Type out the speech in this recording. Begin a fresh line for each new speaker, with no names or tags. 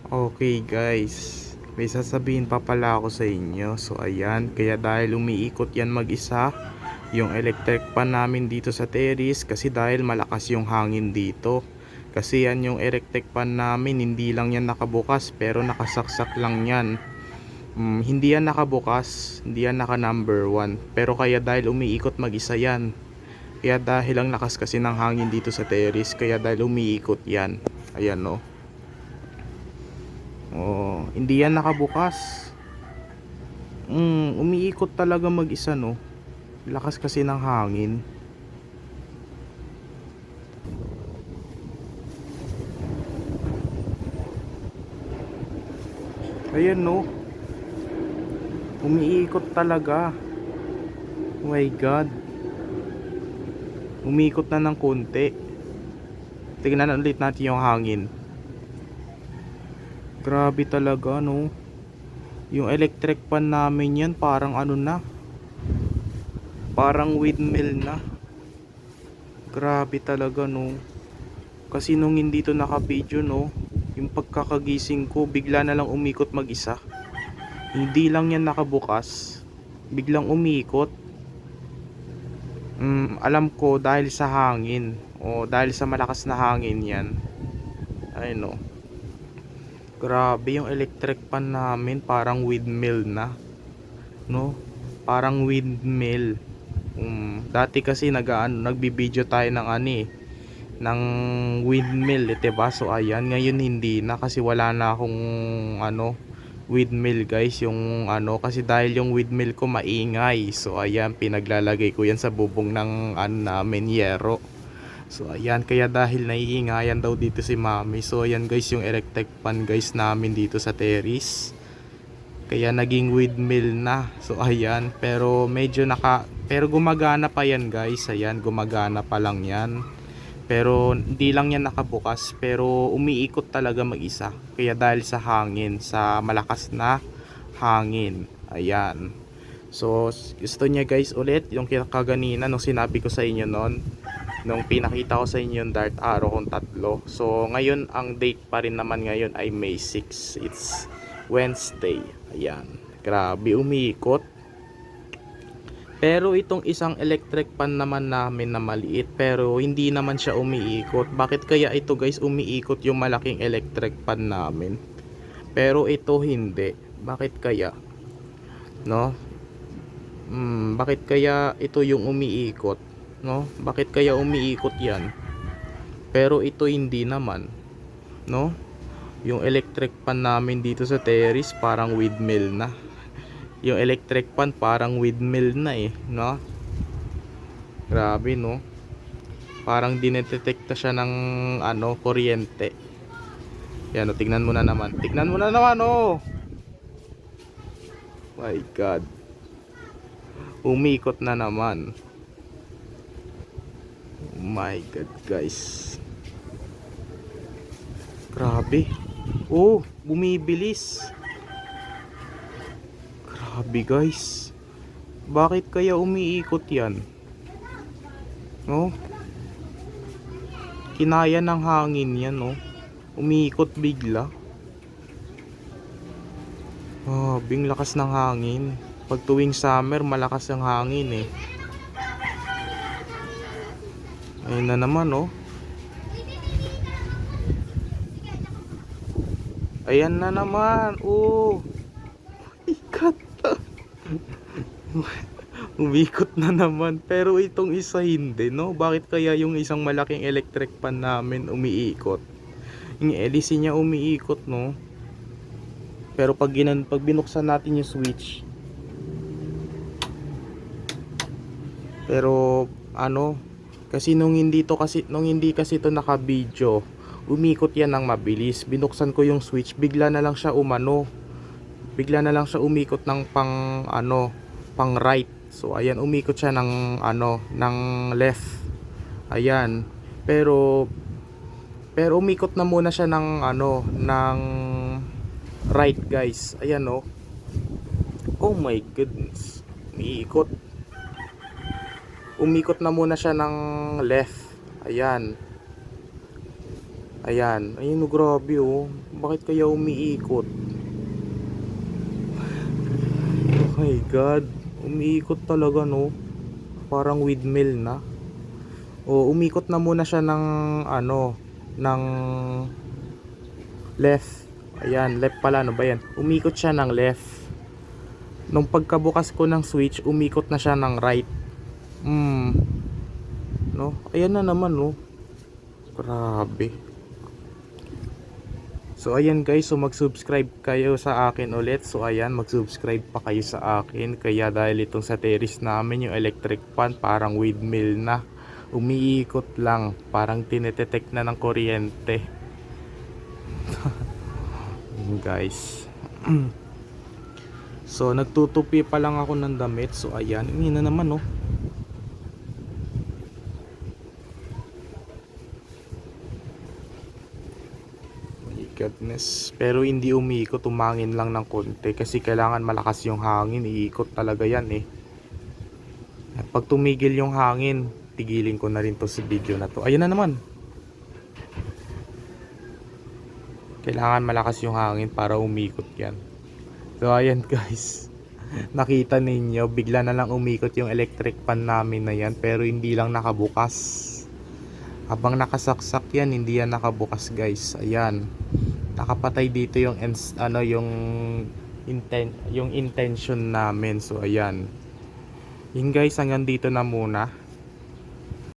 Okay guys, may sasabihin pa pala ako sa inyo. So ayan, kaya dahil umiikot yan mag-isa yung electric pan namin dito sa terrace, kasi dahil malakas yung hangin dito. Kasi yan yung electric pan namin, hindi lang yan nakabukas pero nakasaksak lang yan. Hindi yan nakabukas, hindi yan naka number 1. Pero kaya dahil umiikot mag-isa yan. Kaya dahil ang lakas kasi ng hangin dito sa terrace, kaya dahil umiikot yan. Ayan no. Oh, hindi yan nakabukas. Umiikot talaga mag-isa no. Lakas kasi ng hangin. Ayan no. Umiikot talaga. Oh my God. Umiikot na ng konti. Tingnan ulit natin yung hangin. Grabe talaga no. Yung electric pan namin yan parang ano na, parang windmill na. Grabe talaga no. Kasi nung hindi to naka-video no, yung pagkakagising ko bigla na lang umikot mag-isa. Hindi lang yan nakabukas, biglang umikot. Alam ko dahil sa hangin, o dahil sa malakas na hangin yan. Ayun no. Grabe yung electric pan namin parang windmill na no. Parang windmill. Dati kasi nagbibideo tayo ng ng windmill, diba? So ayan, ngayon hindi na kasi wala na akong windmill guys, yung kasi dahil yung windmill ko maingay. So ayan, pinaglalagay ko yan sa bubong ng namin, yero. So ayan, kaya dahil naiingayan daw dito si mami. So ayan guys, yung electric pan guys namin dito sa terrace, kaya naging windmill na. So ayan, pero medyo pero gumagana pa yan guys. Ayan, gumagana pa lang yan. Pero hindi lang yan nakabukas, pero umiikot talaga mag-isa. Kaya dahil sa hangin, sa malakas na hangin. Ayan. So gusto niya guys ulit yung kaganina nung sinabi ko sa inyo noon, nung pinakita ko sa inyo yung dart arrow kong tatlo. So ngayon ang date pa rin naman ngayon ay May 6. It's Wednesday. Ayan. Grabe umiikot. Pero itong isang electric pan naman namin na maliit, pero hindi naman siya umiikot. Bakit kaya ito guys umiikot yung malaking electric pan namin, pero ito hindi? Bakit kaya? No? Bakit kaya ito yung umiikot? No? Bakit kaya umiikot yan? Pero ito hindi naman. No? Yung electric pan namin dito sa terrace parang windmill na. Yung electric pan parang windmill na no? Grabe no. Parang dinedetekta siya ng kuryente. Yan, tingnan mo na naman. Tingnan mo na naman My God. Umikot na naman. Oh my God guys. Grabe. Bumibilis. Grabe guys. Bakit kaya umiikot yan? No? Kinaya ng hangin yan no. Umiikot bigla. Bing lakas ng hangin. Pag tuwing summer malakas ang hangin Ayun na naman Ayan na naman. Ikat. Umikot na naman. Pero itong isa hindi no. Bakit kaya yung isang malaking electric pan namin umiikot? Yung LEC niya umiikot no. Pero pag binuksan natin yung switch, pero kasi nung hindi kasi to naka-video, umikot yan ng mabilis. Binuksan ko yung switch, bigla na lang siya bigla na lang siya umikot ng pang right. So ayan, umikot siya ng ng left. Ayan. Pero umikot na muna siya ng ng right guys. Ayan oh my goodness. Umikot na muna siya ng left. Ayan. Ayan, ayun oh, grabe oh. Bakit kaya umiikot? Oh my god, umiikot talaga no. Parang windmill na. O umikot na muna siya ng ano, ng left. Ayan, left pala, ano ba yan? Umikot siya ng left. Nung pagkabukas ko ng switch, umikot na siya ng right. No? Ayan na naman, no? Grabe. So ayan guys, so mag-subscribe kayo sa akin ulit. So ayan, mag-subscribe pa kayo sa akin. Kaya dahil itong sa terrace namin, yung electric fan parang windmill na. Umiikot lang, parang tinetect na ng kuryente. Guys. So nagtutupi pa lang ako ng damit. So ayan, yun na naman no. My goodness. Pero hindi umiikot, umangin lang ng konti kasi kailangan malakas yung hangin, iikot talaga yan eh. At pag tumigil yung hangin, tigilin ko na rin to sa video na to. Ayun na naman. Kailangan malakas yung hangin para umikot yan. So ayan guys. Nakita ninyo, bigla na lang umikot yung electric fan namin na yan, pero hindi lang nakabukas. Habang nakasaksak yan, hindi yan nakabukas guys. Ayan. Nakapatay dito yung yung intention namin. So ayan. Yun guys, hanggang dito na muna.